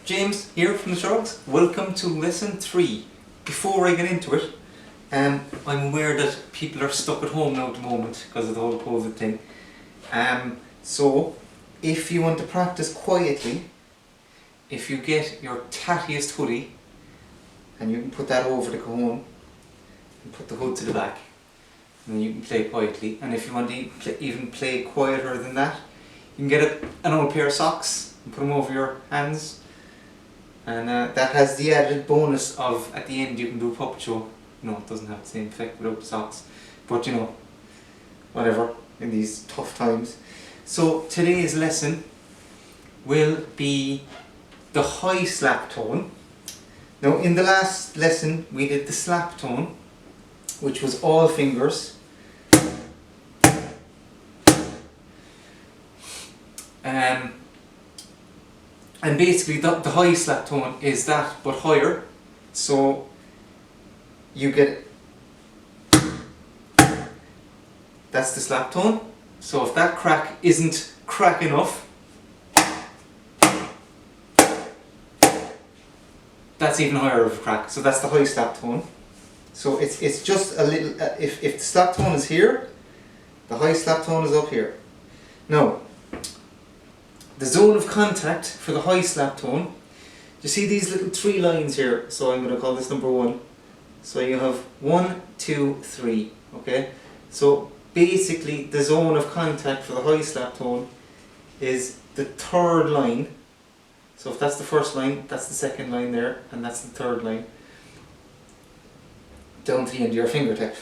James here from the Shrugs. Welcome to lesson 3. Before I get into it, I'm aware that people are stuck at home now at the moment because of the whole COVID thing. So if you want to practice quietly, if you get your tattiest hoodie and you can put that over the Cajon and put the hood to the back, and then you can play quietly. And if you want to even play quieter than that, you can get an old pair of socks and put them over your hands. And that has the added bonus of, at the end, you can do a puppet show. No, it doesn't have the same effect without the socks. But you know, whatever, in these tough times. So today's lesson will be the high slap tone. Now in the last lesson we did the slap tone, which was all fingers. And basically the high slap tone is that, but higher. So you get, that's the slap tone. So if that crack isn't crack enough, that's even higher of a crack. So that's the high slap tone. So it's just a little, if the slap tone is here, the high slap tone is up here. Now, the zone of contact for the high slap tone, you see these little 3 lines here, so I'm going to call this number 1. So you have 1, 2, 3, okay? So basically the zone of contact for the high slap tone is the 3rd line. So if that's the 1st line, that's the 2nd line there, and that's the 3rd line, down to the end of your fingertip.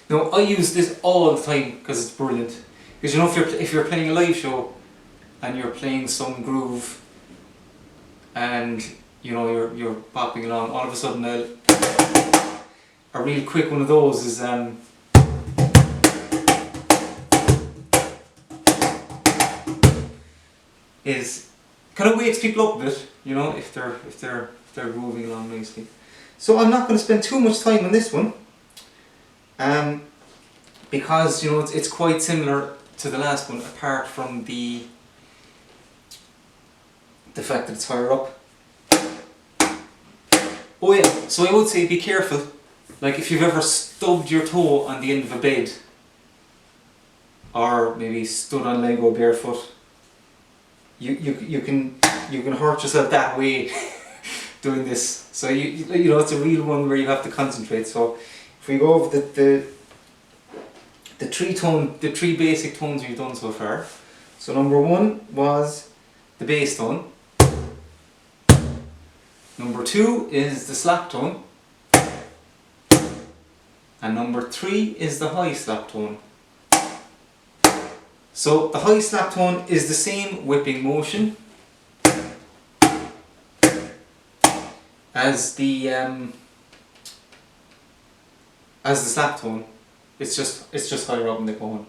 Now I use this all the time because it's brilliant. Because you know, if you're playing a live show and you're playing some groove and you know you're popping along, all of a sudden a real quick one of those is kind of wakes people up a bit, you know, if they're grooving along nicely. So I'm not going to spend too much time on this one, because you know it's quite similar to the last one, apart from the fact that it's higher up. Oh yeah, so I would say be careful. Like if you've ever stubbed your toe on the end of a bed, or maybe stood on Lego barefoot, you can hurt yourself that way doing this. So you know it's a real one where you have to concentrate. So if we go over the 3 basic tones we've done so far. So number 1 was the bass tone. Number 2 is the slap tone. And number 3 is the high slap tone. So the high slap tone is the same whipping motion as the slap tone. It's just higher up in the Cajon.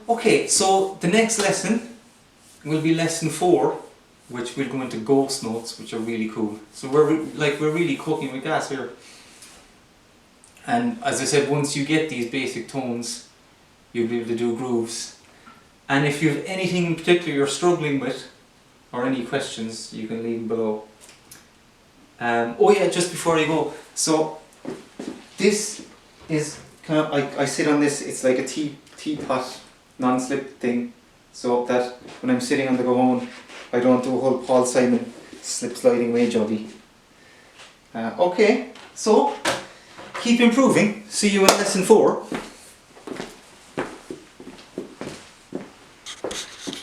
Okay, so the next lesson will be lesson 4, which will go into ghost notes, which are really cool. So we're really cooking with gas here. And as I said, once you get these basic tones, you'll be able to do grooves. And if you have anything in particular you're struggling with, or any questions, you can leave them below. Oh yeah, just before I go, so this is kind of, I sit on this, it's like a teapot non-slip thing, so that when I'm sitting on the Cajon, I don't do a whole Paul Simon slip sliding away jobby. Okay, so keep improving. See you in lesson 4.